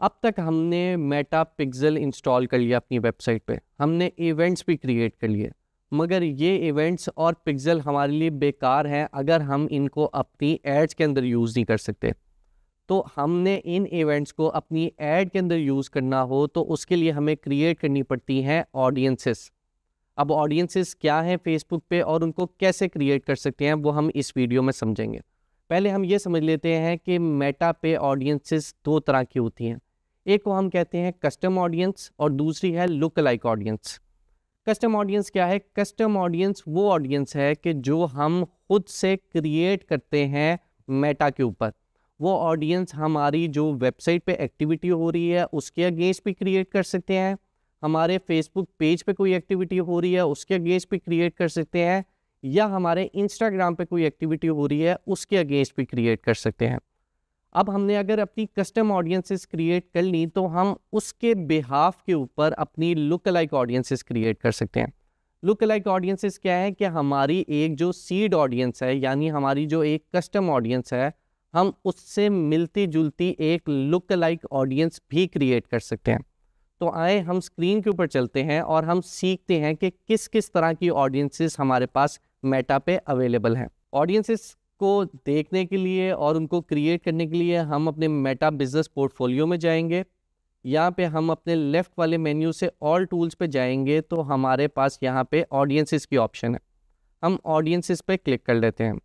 अब तक हमने मेटा पिक्सल इंस्टॉल कर लिया अपनी वेबसाइट पे, हमने इवेंट्स भी क्रिएट कर लिए, मगर ये इवेंट्स और पिक्सल हमारे लिए बेकार हैं अगर हम इनको अपनी एड्स के अंदर यूज़ नहीं कर सकते। तो हमने इन इवेंट्स को अपनी ऐड के अंदर यूज़ करना हो तो उसके लिए हमें क्रिएट करनी पड़ती हैं ऑडियंसेस। अब ऑडियंसेस क्या हैं फेसबुक पे और उनको कैसे क्रिएट कर सकते हैं वो हम इस वीडियो में समझेंगे। पहले हम ये समझ लेते हैं कि मेटा पे ऑडियंसेस दो तरह की होती हैं। एक को हम कहते हैं कस्टम ऑडियंस और दूसरी है look like audience. Custom audience क्या है? कस्टम ऑडियंस वो ऑडियंस है कि जो हम खुद से क्रिएट करते हैं मेटा के ऊपर। वो ऑडियंस हमारी जो वेबसाइट पे एक्टिविटी हो रही है उसके अगेंस्ट भी क्रिएट कर सकते हैं, हमारे फेसबुक पेज पे कोई एक्टिविटी हो रही है उसके अगेंस्ट भी क्रिएट कर सकते हैं, या हमारे इंस्टाग्राम पे कोई एक्टिविटी हो रही है उसके अगेंस्ट भी क्रिएट कर सकते हैं। अब हमने अगर अपनी कस्टम ऑडियंसेस क्रिएट कर ली तो हम उसके बिहाफ के ऊपर अपनी लुक लाइक ऑडियंसेस क्रिएट कर सकते हैं। लुक लाइक ऑडियंसेस क्या है कि हमारी एक जो सीड ऑडियंस है, यानी हमारी जो एक कस्टम ऑडियंस है, हम उससे मिलती जुलती एक लुक लाइक ऑडियंस भी क्रिएट कर सकते हैं। तो आए हम स्क्रीन के ऊपर चलते हैं और हम सीखते हैं कि किस किस तरह की ऑडियंसेस हमारे पास मेटा पे अवेलेबल हैं। ऑडियंसेस को देखने के लिए और उनको क्रिएट करने के लिए हम अपने मेटा बिजनेस पोर्टफोलियो में जाएंगे। यहाँ पे हम अपने लेफ़्ट वाले मेन्यू से ऑल टूल्स पे जाएंगे तो हमारे पास यहाँ पे ऑडियंसेस की ऑप्शन है। हम ऑडियंसेस पे क्लिक कर लेते हैं।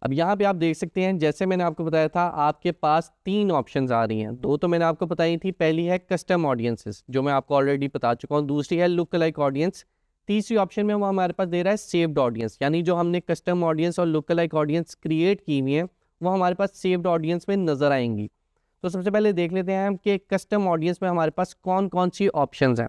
अब यहाँ पे आप देख सकते हैं, जैसे मैंने आपको बताया था, आपके पास तीन ऑप्शंस आ रही हैं। दो तो मैंने आपको बताई थी, पहली है कस्टम ऑडियंसेस जो मैं आपको ऑलरेडी बता चुका हूँ, दूसरी है लुक लाइक ऑडियंस, तीसरी ऑप्शन में वो हमारे पास दे रहा है सेव्ड ऑडियंस, यानी जो हमने कस्टम ऑडियंस और लुक लाइक ऑडियंस क्रिएट की हुई है वो हमारे पास सेव्ड ऑडियंस में नज़र आएंगी। तो सबसे पहले देख लेते हैं हम कि कस्टम ऑडियंस में हमारे पास कौन कौन सी ऑप्शंस हैं।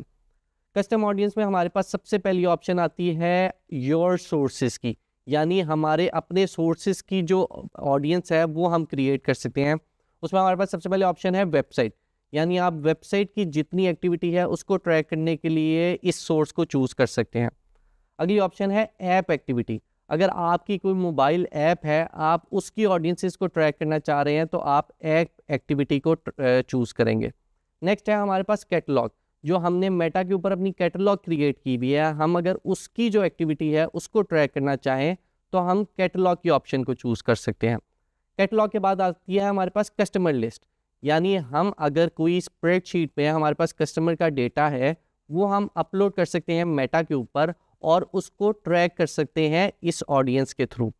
कस्टम ऑडियंस में हमारे पास सबसे पहली ऑप्शन आती है योर सोर्सेज की, यानी हमारे अपने सोर्सेज की जो ऑडियंस है वो हम क्रिएट कर सकते हैं। उसमें हमारे पास सबसे पहले ऑप्शन है वेबसाइट, यानी आप वेबसाइट की जितनी एक्टिविटी है उसको ट्रैक करने के लिए इस सोर्स को चूज़ कर सकते हैं। अगली ऑप्शन है ऐप एक्टिविटी, अगर आपकी कोई मोबाइल ऐप है, आप उसकी ऑडियंसेस को ट्रैक करना चाह रहे हैं तो आप ऐप एक्टिविटी को चूज़ करेंगे। नेक्स्ट है हमारे पास कैटलॉग, जो हमने मेटा के ऊपर अपनी कैटलॉग क्रिएट की हुई है, हम अगर उसकी जो एक्टिविटी है उसको ट्रैक करना चाहें तो हम कैटलॉग की ऑप्शन को चूज़ कर सकते हैं। कैटलॉग के बाद आती है हमारे पास कस्टमर लिस्ट, यानी हम अगर कोई स्प्रेडशीट में हमारे पास कस्टमर का डेटा है वो हम अपलोड कर सकते हैं मेटा के ऊपर और उसको ट्रैक कर सकते हैं इस ऑडियंस के थ्रू।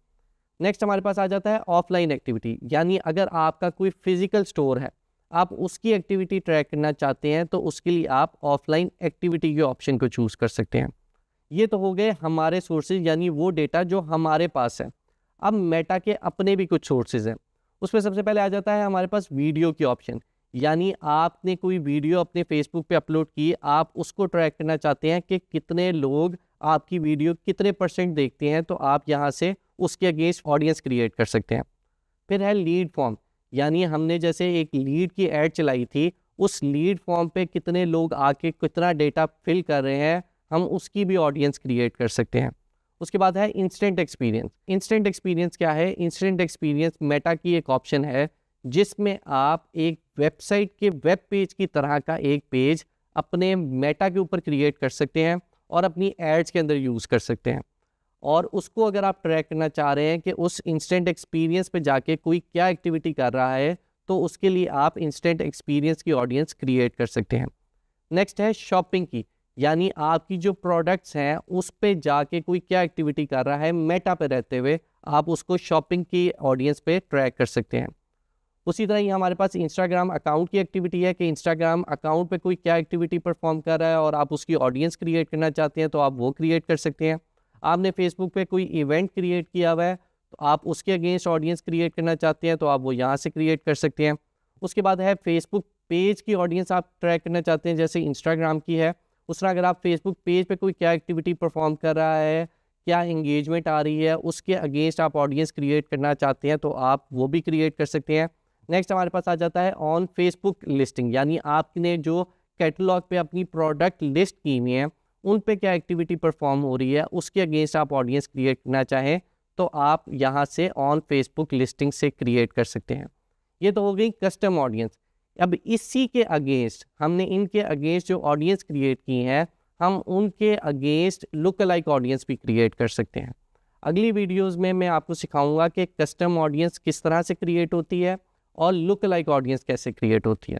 नेक्स्ट हमारे पास आ जाता है ऑफलाइन एक्टिविटी, यानी अगर आपका कोई फिजिकल स्टोर है, आप उसकी एक्टिविटी ट्रैक करना चाहते हैं तो उसके लिए आप ऑफलाइन एक्टिविटी के ऑप्शन को चूज़ कर सकते हैं। ये तो हो गए हमारे सोर्सेज, यानी वो डेटा जो हमारे पास है। अब मेटा के अपने भी कुछ सोर्सेज हैं, उसमें सबसे पहले आ जाता है हमारे पास वीडियो की ऑप्शन, यानी आपने कोई वीडियो अपने फेसबुक पे अपलोड की, आप उसको ट्रैक करना चाहते हैं कि कितने लोग आपकी वीडियो कितने % देखते हैं, तो आप यहाँ से उसके अगेंस्ट ऑडियंस क्रिएट कर सकते हैं। फिर है लीड फॉर्म, यानी हमने जैसे एक लीड की ऐड चलाई थी, उस लीड फॉर्म पे कितने लोग आके कितना डेटा फिल कर रहे हैं, हम उसकी भी ऑडियंस क्रिएट कर सकते हैं। उसके बाद है इंस्टेंट एक्सपीरियंस। इंस्टेंट एक्सपीरियंस क्या है? इंस्टेंट एक्सपीरियंस मेटा की एक ऑप्शन है जिसमें आप एक वेबसाइट के वेब पेज की तरह का एक पेज अपने मेटा के ऊपर क्रिएट कर सकते हैं और अपनी एड्स के अंदर यूज़ कर सकते हैं। और उसको अगर आप ट्रैक करना चाह रहे हैं कि उस इंस्टेंट एक्सपीरियंस पे जाके कोई क्या एक्टिविटी कर रहा है, तो उसके लिए आप इंस्टेंट एक्सपीरियंस की ऑडियंस क्रिएट कर सकते हैं। नेक्स्ट है शॉपिंग की, यानी आपकी जो प्रोडक्ट्स हैं उस पे जाके कोई क्या एक्टिविटी कर रहा है, मेटा पे रहते हुए आप उसको शॉपिंग की ऑडियंस पे ट्रैक कर सकते हैं। उसी तरह ही हमारे पास इंस्टाग्राम अकाउंट की एक्टिविटी है कि इंस्टाग्राम अकाउंट पे कोई क्या एक्टिविटी परफॉर्म कर रहा है और आप उसकी ऑडियंस क्रिएट करना चाहते हैं तो आप वो क्रिएट कर सकते हैं। आपने फेसबुक पे कोई इवेंट क्रिएट किया हुआ है तो आप उसके अगेंस्ट ऑडियंस क्रिएट करना चाहते हैं तो आप वो यहाँ से क्रिएट कर सकते हैं। उसके बाद है फेसबुक पेज की ऑडियंस आप ट्रैक करना चाहते हैं, जैसे इंस्टाग्राम की है उस तरह अगर आप फेसबुक पेज पे कोई क्या एक्टिविटी परफॉर्म कर रहा है, क्या इंगेजमेंट आ रही है, उसके अगेंस्ट आप ऑडियंस क्रिएट करना चाहते हैं तो आप वो भी क्रिएट कर सकते हैं। नेक्स्ट हमारे पास आ जाता है ऑन फेसबुक लिस्टिंग, यानी आपने जो कैटलॉग पे अपनी प्रोडक्ट लिस्ट की हुई है उन पे क्या एक्टिविटी परफॉर्म हो रही है, उसके अगेंस्ट आप ऑडियंस क्रिएट करना चाहें तो आप यहाँ से ऑन फेसबुक लिस्टिंग से क्रिएट कर सकते हैं। ये तो हो गई कस्टम ऑडियंस। अब इसी के अगेंस्ट हमने इनके अगेंस्ट जो ऑडियंस क्रिएट की हैं, हम उनके अगेंस्ट लुक अलाइक ऑडियंस भी क्रिएट कर सकते हैं। अगली वीडियोस में मैं आपको सिखाऊंगा कि कस्टम ऑडियंस किस तरह से क्रिएट होती है और लुक अलाइक ऑडियंस कैसे क्रिएट होती है।